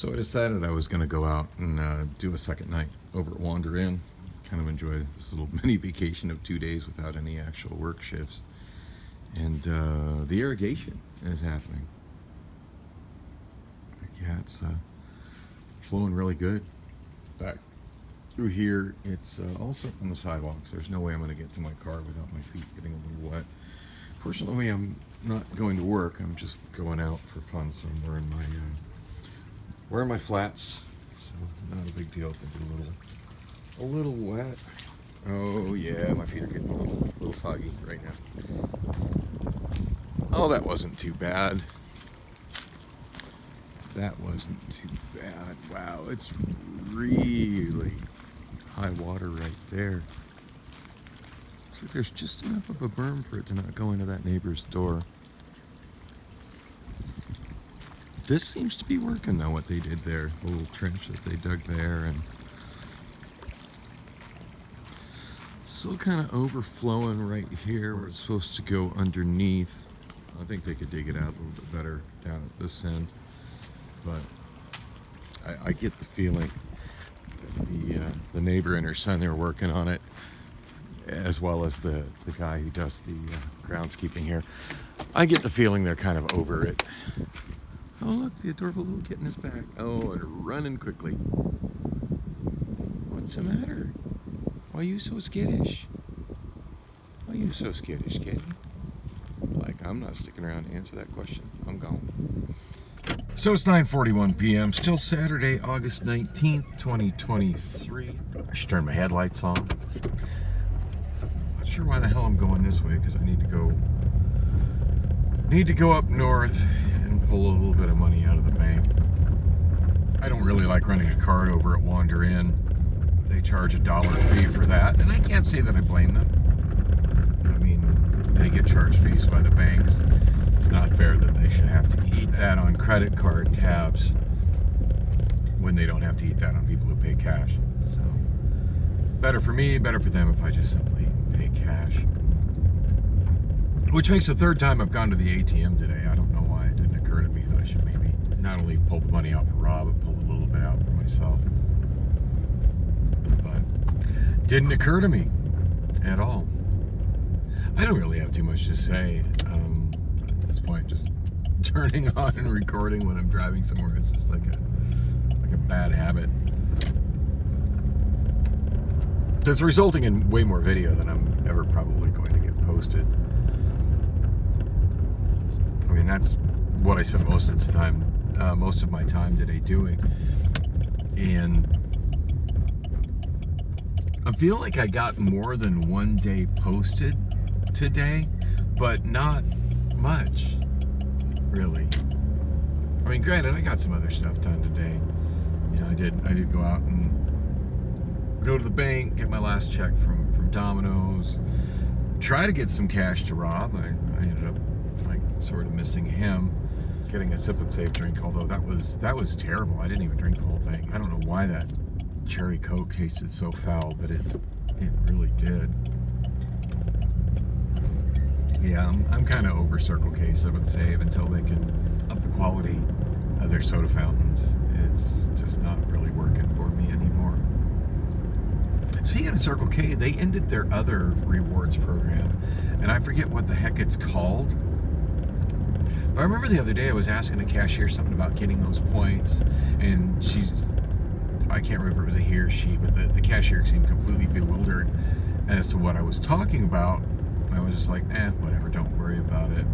So I decided I was going to go out and do a second night over at Wander Inn. Kind of enjoy this little mini vacation of 2 days without any actual work shifts. And the irrigation is happening. Yeah, it's flowing really good. Back through here, it's also on the sidewalks. There's no way I'm going to get to my car without my feet getting a little wet. Fortunately, I'm not going to work. I'm just going out for fun, so I'm wearing my flats, so not a big deal if they get a little wet. Oh yeah, my feet are getting a little soggy right now. Oh, that wasn't too bad. That wasn't too bad. Wow, it's really high water right there. Looks like there's just enough of a berm for it to not go into that neighbor's door. This seems to be working though, what they did there. The little trench that they dug there, and still kind of overflowing right here where it's supposed to go underneath. I think they could dig it out a little bit better down at this end, but I get the feeling that the neighbor and her son, they were working on it, as well as the guy who does the groundskeeping here. I get the feeling they're kind of over it. Oh look, the adorable little kitten is back. Oh, and running quickly. What's the matter? Why are you so skittish? Why are you so skittish, kitty? Like, I'm not sticking around to answer that question. I'm gone. So it's 9:41 p.m. Still Saturday, August 19th, 2023. I should turn my headlights on. Not sure why the hell I'm going this way, because I need to go up north and pull a little bit of money out of the bank. I don't really like running a card over at Wander Inn. They charge $1 fee for that, and I can't say that I blame them. I mean, they get charged fees by the banks. It's not fair that they should have to eat that on credit card tabs when they don't have to eat that on people who pay cash. So, better for me, better for them if I just simply pay cash. Which makes the third time I've gone to the ATM today. I don't know why it didn't occur to me that I should maybe not only pull the money out for Rob, but pull a little bit out for myself. But didn't occur to me at all. I don't really have too much to say. At this point, just turning on and recording when I'm driving somewhere is just like a bad habit. It's resulting in way more video than I'm ever probably going to get posted. I mean, that's what I spent most of my time today doing, and I feel like I got more than one day posted today, but not much, really. I mean, granted, I got some other stuff done today. You know, I did go out and go to the bank, get my last check from Domino's, try to get some cash to Rob. I ended up like sort of missing him. Getting a sip and save drink, although that was terrible. I didn't even drink the whole thing. I don't know why that cherry Coke tasted so foul, but it really did. Yeah, I'm kind of over Circle K Sip and Save until they can up the quality of their soda fountains. It's just not really working for me anymore. Speaking of Circle K, they ended their other rewards program, and I forget what the heck it's called. But I remember the other day I was asking a cashier something about getting those points, and I can't remember if it was a he or she, but the cashier seemed completely bewildered as to what I was talking about. I was just like, whatever, don't worry about it.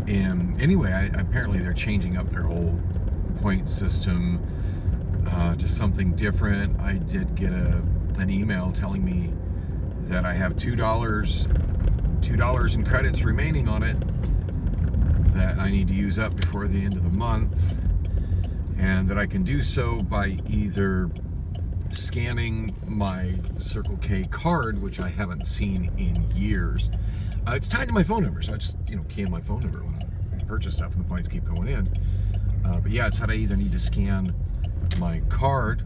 And anyway, apparently they're changing up their whole point system to something different. I did get an email telling me that I have $2 in credits remaining on it that I need to use up before the end of the month, and that I can do so by either scanning my Circle K card, which I haven't seen in years. It's tied to my phone number, so I just key in my phone number when I purchase stuff, and the points keep going in. But yeah, it said I either need to scan my card,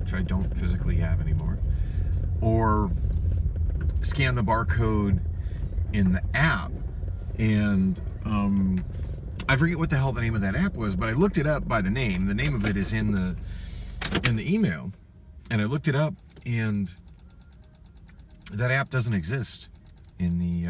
which I don't physically have anymore, or scan the barcode in the app. And I forget what the hell the name of that app was, but I looked it up by the name. The name of it is in the email, and I looked it up, and that app doesn't exist in the.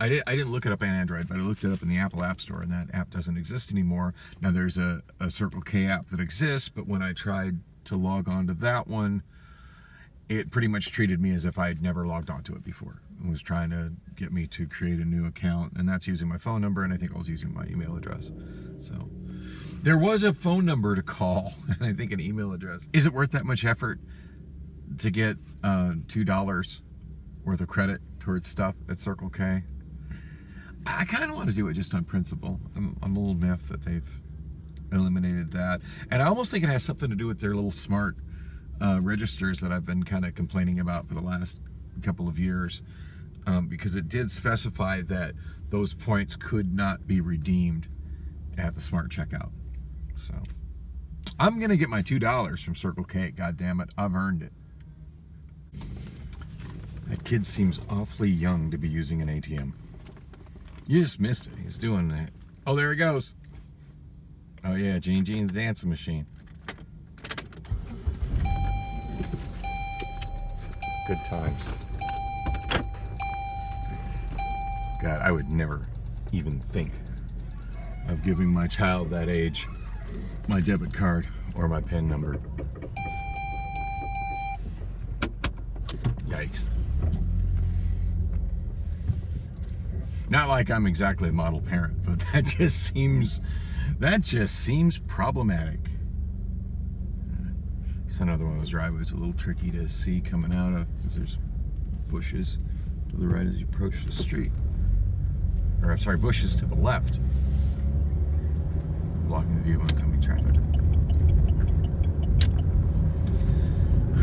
I didn't look it up on Android, but I looked it up in the Apple App Store, and that app doesn't exist anymore. Now there's a Circle K app that exists, but when I tried to log on to that one, it pretty much treated me as if I had never logged onto it before. It was trying to get me to create a new account, and that's using my phone number, and I think I was using my email address. So there was a phone number to call, and I think an email address. Is it worth that much effort to get $2 worth of credit towards stuff at Circle K? I kind of want to do it just on principle. I'm a little miffed that they've eliminated that. And I almost think it has something to do with their little smart registers that I've been kind of complaining about for the last couple of years. Because it did specify that those points could not be redeemed at the smart checkout. So I'm going to get my $2 from Circle K. God damn it. I've earned it. That kid seems awfully young to be using an ATM. You just missed it. He's doing that. Oh, there he goes. Oh, yeah, Gene's dancing machine. Good times. God, I would never even think of giving my child that age my debit card or my PIN number. Yikes. Not like I'm exactly a model parent, but that just seems problematic. It's another one of those driveways a little tricky to see coming out of, because there's bushes to the right as you approach the street. Or I'm sorry, bushes to the left, blocking the view of oncoming traffic.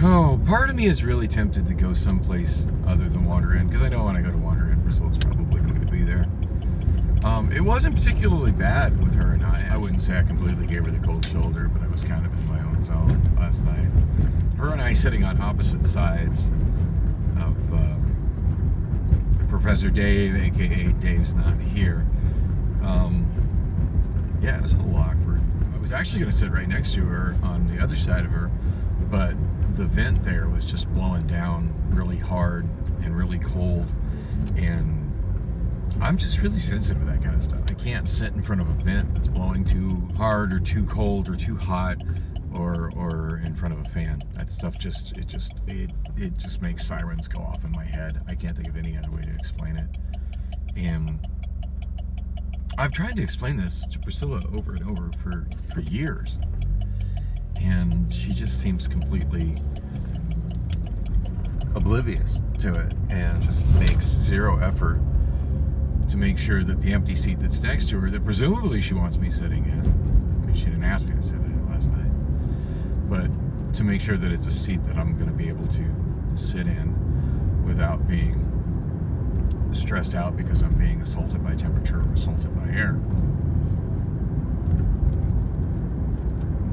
Oh, part of me is really tempted to go someplace other than Water Inn, because I know when I go to Water Inn, Priscilla's probably going to be there. It wasn't particularly bad with her and I. I wouldn't say I completely gave her the cold shoulder, but I was kind of in my own zone last night. Her and I sitting on opposite sides of Professor Dave, aka Dave's not here. Yeah, it was a little awkward. I was actually going to sit right next to her on the other side of her, but the vent there was just blowing down really hard and really cold, and I'm just really sensitive to that kind of stuff. I can't sit in front of a vent that's blowing too hard or too cold or too hot, or in front of a fan. That stuff just makes sirens go off in my head. I can't think of any other way to explain it. And I've tried to explain this to Priscilla over and over for years, and she just seems completely oblivious to it and just makes zero effort to make sure that the empty seat that's next to her, that presumably she wants me sitting in, I mean, she didn't ask me to sit in it last night, but to make sure that it's a seat that I'm going to be able to sit in without being stressed out because I'm being assaulted by temperature or assaulted by air.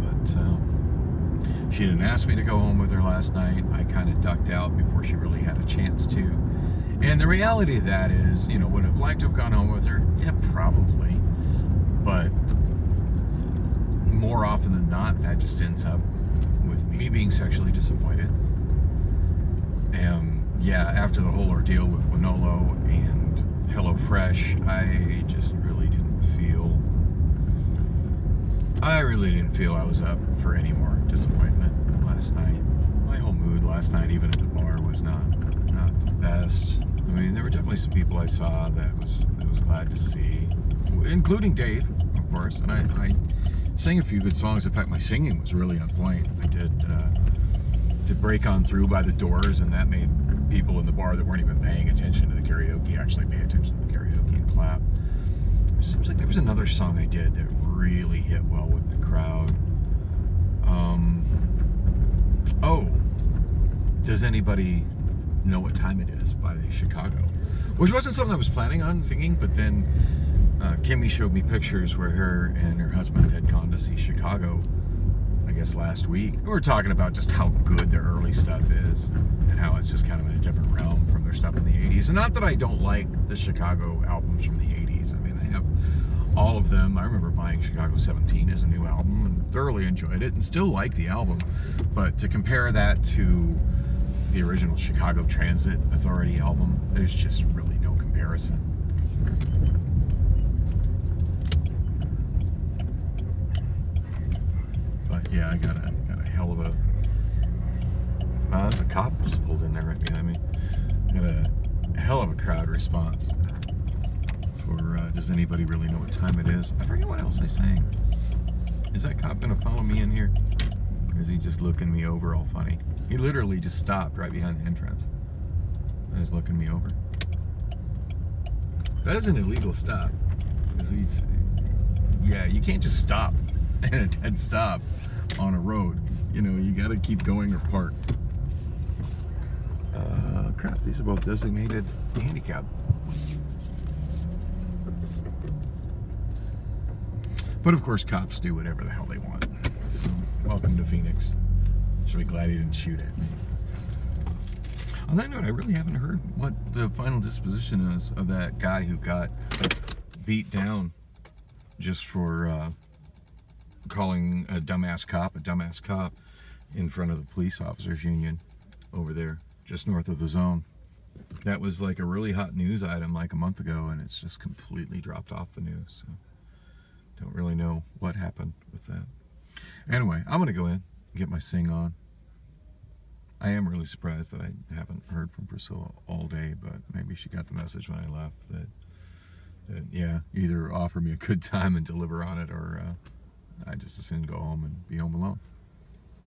But she didn't ask me to go home with her last night. I kind of ducked out before she really had a chance to. And the reality of that is, would have liked to have gone home with her? Yeah, probably. But more often than not, that just ends up with me being sexually disappointed. And yeah, after the whole ordeal with Wonolo and HelloFresh, I just really didn't feel I was up for any more disappointment last night. My whole mood last night, even at the bar, was not the best. I mean, there were definitely some people I saw that was glad to see, including Dave, of course. And I sang a few good songs. In fact, my singing was really on point. I did Break On Through by The Doors, and that made people in the bar that weren't even paying attention to the karaoke actually pay attention to the karaoke and clap. It seems like there was another song I did that really hit well with the crowd. Does Anybody Know What Time It Is by Chicago, which wasn't something I was planning on singing, but then Kimmy showed me pictures where her and her husband had gone to see Chicago I guess last week. We were talking about just how good their early stuff is and how it's just kind of in a different realm from their stuff in the 80s. And not that I don't like the Chicago albums from the 80s. I mean, I have all of them. I remember buying Chicago 17 as a new album and thoroughly enjoyed it and still like the album. But to compare that to the original Chicago Transit Authority album, there's just really no comparison. But yeah, I got a hell of a there's a cop just pulled in there right behind me. Got a hell of a crowd response for does anybody really know what time it is? I forget what else I sang. Is that cop gonna follow me in here? Or is he just looking me over all funny? He literally just stopped right behind the entrance. He's looking me over. That is an illegal stop. Because yeah, you can't just stop at a dead stop on a road. You know, you gotta keep going or park. Crap, these are both designated handicap. But of course, cops do whatever the hell they want. So, welcome to Phoenix. Should be glad he didn't shoot at me. On that note, I really haven't heard what the final disposition is of that guy who got beat down just for calling a dumbass cop in front of the police officers union over there, just north of the zone. That was like a really hot news item like a month ago, and it's just completely dropped off the news. So don't really know what happened with that. Anyway, I'm gonna go in and get my sing on. I am really surprised that I haven't heard from Priscilla all day, but maybe she got the message when I left that yeah, either offer me a good time and deliver on it, or I just as soon go home and be home alone.